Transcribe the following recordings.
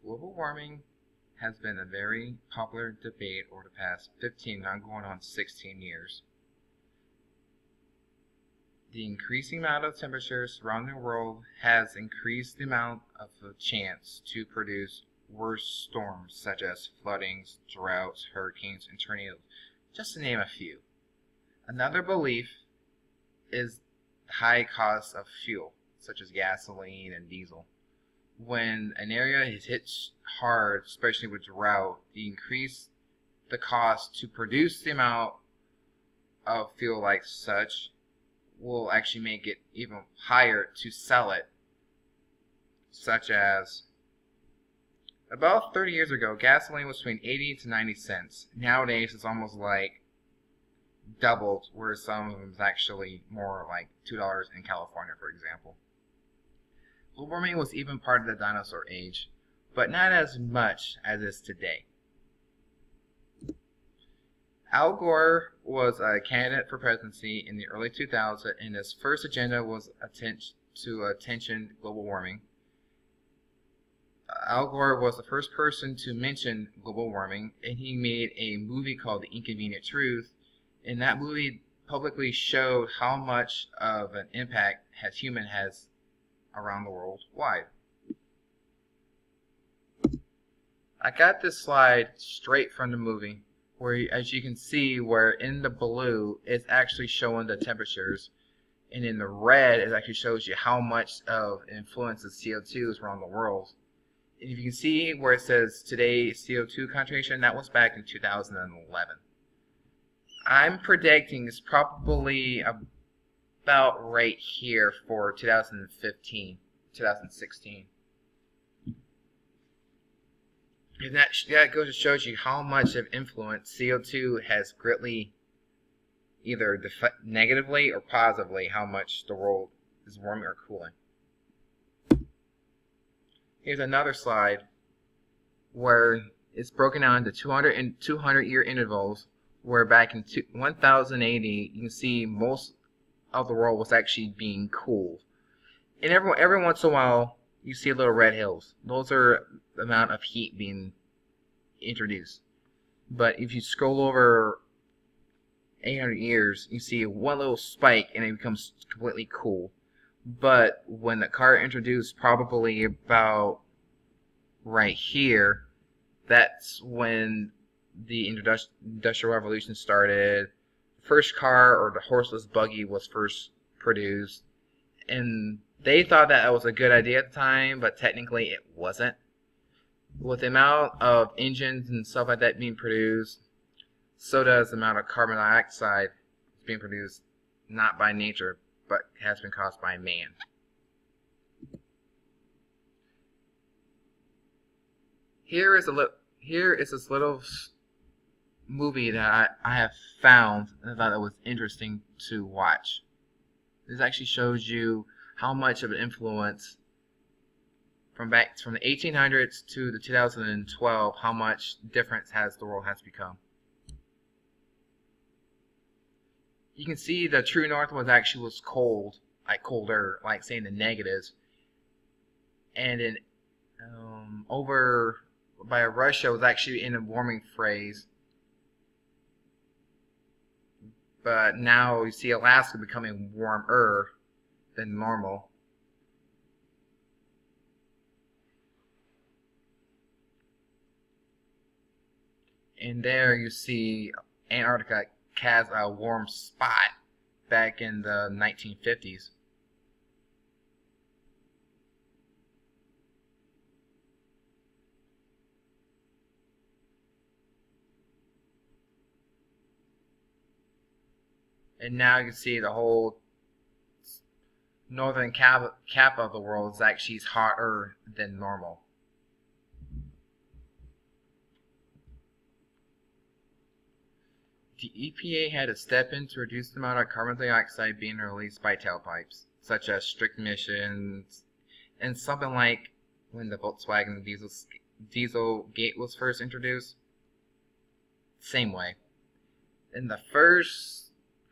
Global warming has been a very popular debate over the past 15, now going on 16 years. The increasing amount of temperature surrounding the world has increased the amount of a chance to produce worse storms such as floodings, droughts, hurricanes, and tornadoes, just to name a few. Another belief is the high cost of fuel, such as gasoline and diesel. When an area is hit hard, especially with drought, the cost to produce the amount of fuel like such will actually make it even higher to sell it. Such as, about 30 years ago, gasoline was between 80 to 90 cents. Nowadays, it's almost like doubled, where some of them is actually more like $2 in California, for example. Global warming was even part of the dinosaur age, but not as much as it is today. Al Gore was a candidate for presidency in the early 2000s, and his first agenda was attention global warming. Al Gore was the first person to mention global warming, and he made a movie called The Inconvenient Truth. And that movie publicly showed how much of an impact human has around the world wide. I got this slide straight from the movie, where, as you can see, where in the blue it's actually showing the temperatures, and in the red it actually shows you how much of influence of CO2 is around the world. And if you can see where it says today's CO2 concentration, that was back in 2011. I'm predicting it's probably about right here for 2015, 2016. And that goes to show you how much of influence CO2 has greatly, either negatively or positively, how much the world is warming or cooling. Here's another slide where it's broken down into 200 and 200-year intervals, where back in 1080 you can see most of the world was actually being cooled. And every once in a while you see little red hills. Those are the amount of heat being introduced. But if you scroll over 800 years, you see one little spike and it becomes completely cool. But when the car introduced, probably about right here, that's when the Industrial Revolution started. The first car, or the horseless buggy, was first produced, and they thought that was a good idea at the time, but technically it wasn't. With the amount of engines and stuff like that being produced, so does the amount of carbon dioxide being produced, not by nature, but has been caused by man. Here is this little movie that I have found, and I thought it was interesting to watch. This actually shows you how much of an influence from the 1800s to the 2012, how much difference the world has become. You can see the true north was cold, like colder, like saying the negatives, and in over by Russia was actually in a warming phase. But now you see Alaska becoming warmer than normal. And there you see Antarctica has a warm spot back in the 1950s. And now you can see the whole northern cap of the world is actually hotter than normal. The EPA had to step in to reduce the amount of carbon dioxide being released by tailpipes, such as strict emissions, and something like when the Volkswagen diesel gate was first introduced. Same way. In the first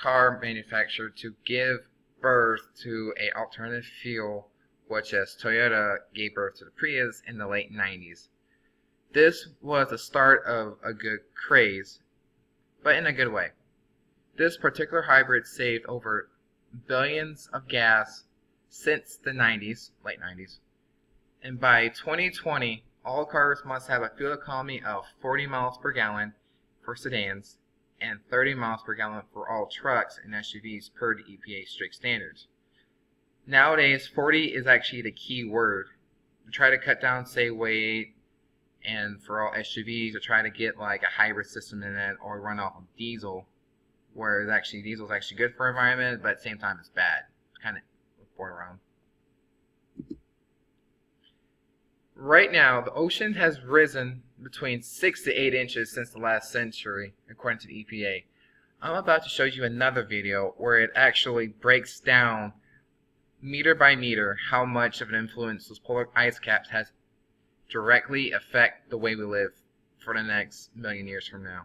car manufacturer to give birth to an alternative fuel, which as Toyota gave birth to the Prius in the late 90s. This was the start of a good craze, but in a good way. This particular hybrid saved over billions of gas since the 90s, late 90s, and by 2020, all cars must have a fuel economy of 40 miles per gallon for sedans and 30 miles per gallon for all trucks and SUVs per the EPA strict standards. Nowadays, 40 is actually the key word. To try to cut down, say, weight, and for all SUVs, to try to get like a hybrid system in it or run off of diesel, whereas actually diesel is actually good for the environment, but at the same time it's bad. It's kind of borderline. Right now, the ocean has risen between 6 to 8 inches since the last century, according to the EPA. I'm about to show you another video where it actually breaks down meter by meter how much of an influence those polar ice caps has directly affect the way we live for the next million years from now.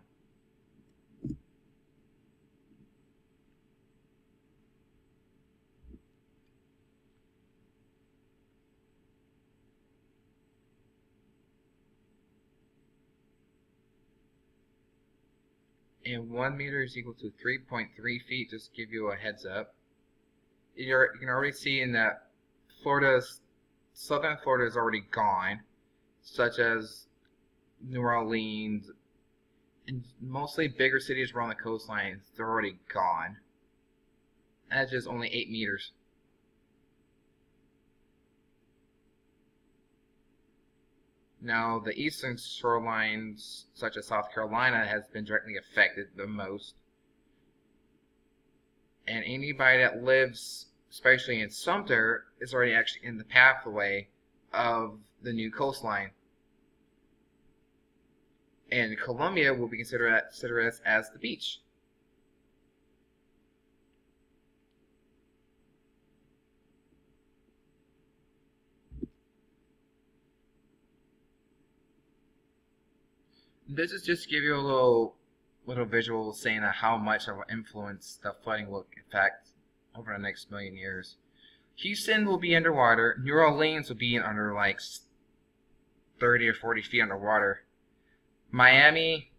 And 1 meter is equal to 3.3 feet, just to give you a heads up. You can already see in that southern Florida is already gone, such as New Orleans, and mostly bigger cities around the coastlines, they're already gone. That's just only 8 meters. Now, the eastern shorelines, such as South Carolina, has been directly affected the most. And anybody that lives, especially in Sumter, is already actually in the pathway of the new coastline. And Columbia will be considered as the beach. This is just to give you a little visual saying how much of an influence the flooding will affect over the next million years. Houston will be underwater. New Orleans will be under like 30 or 40 feet underwater. Miami,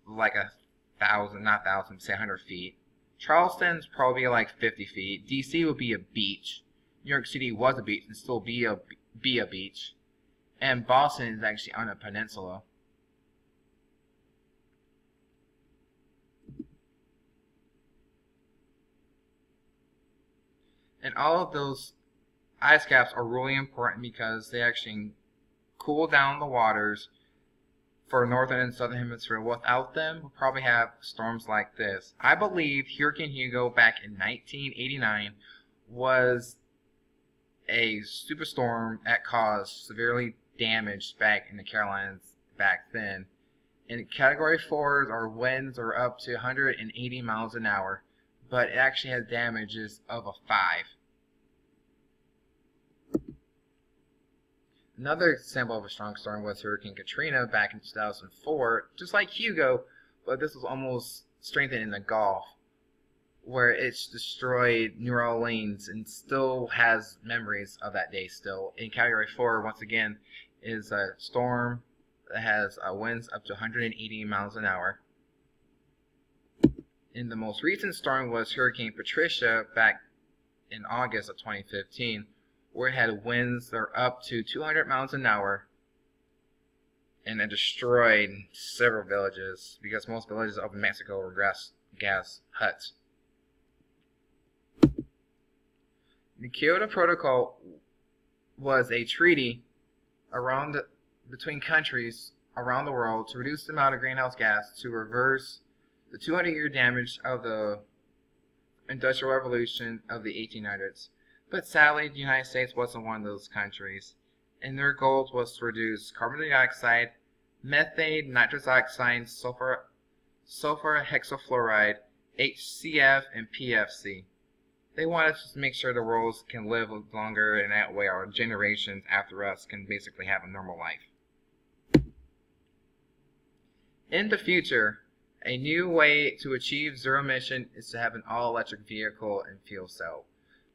like 1,000, not 1,000, say 100 feet. Charleston's probably like 50 feet. DC will be a beach. New York City was a beach and still be a beach. And Boston is actually on a peninsula. And all of those ice caps are really important because they actually cool down the waters for northern and southern hemisphere. Without them, we'll probably have storms like this. I believe Hurricane Hugo back in 1989 was a superstorm that caused severely damage back in the Carolinas back then. And Category 4s are winds are up to 180 miles an hour, but it actually has damages of a 5. Another example of a strong storm was Hurricane Katrina back in 2004, just like Hugo, but this was almost strengthened in the Gulf, where it's destroyed New Orleans and still has memories of that day still. In Category 4, once again, is a storm that has winds up to 180 miles an hour. And the most recent storm was Hurricane Patricia back in August of 2015, where it had winds that are up to 200 miles an hour, and it destroyed several villages, because most villages of Mexico were gas huts. The Kyoto Protocol was a treaty between countries around the world to reduce the amount of greenhouse gas to reverse the 200-year damage of the Industrial Revolution of the 1800s. But sadly, the United States wasn't one of those countries, and their goal was to reduce carbon dioxide, methane, nitrous oxide, sulfur hexafluoride, HCF, and PFC. They wanted to make sure the world can live longer, and that way our generations after us can basically have a normal life. In the future, a new way to achieve zero emission is to have an all-electric vehicle and fuel cell.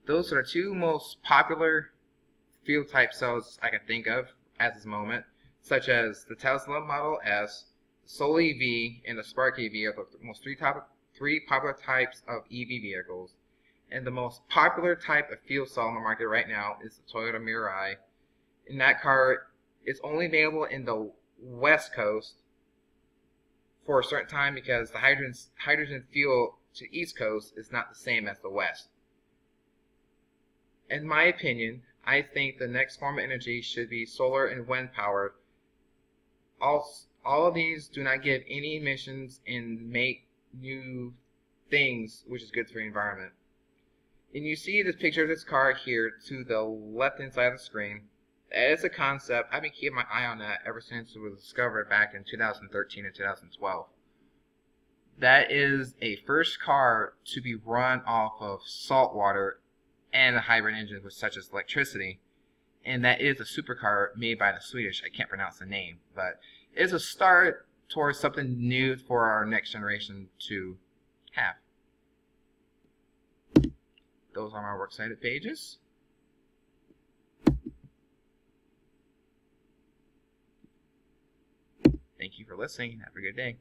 Those are the two most popular fuel type cells I can think of at this moment. such as the Tesla Model S, Soul EV, and the Spark EV are the most three popular types of EV vehicles. And the most popular type of fuel cell on the market right now is the Toyota Mirai. And that car is only available in the West Coast for a certain time because the hydrogen fuel to the East Coast is not the same as the West. In my opinion, I think the next form of energy should be solar and wind powered. All of these do not give any emissions and make new things, which is good for the environment. And you see this picture of this car here to the left hand side of the screen. That is a concept. I've been keeping my eye on that ever since it was discovered back in 2013 and 2012. That is a first car to be run off of salt water and a hybrid engine with such as electricity. And that is a supercar made by the Swedish. I can't pronounce the name, but it's a start towards something new for our next generation to have. Those are my works cited pages. Thank you for listening. Have a good day.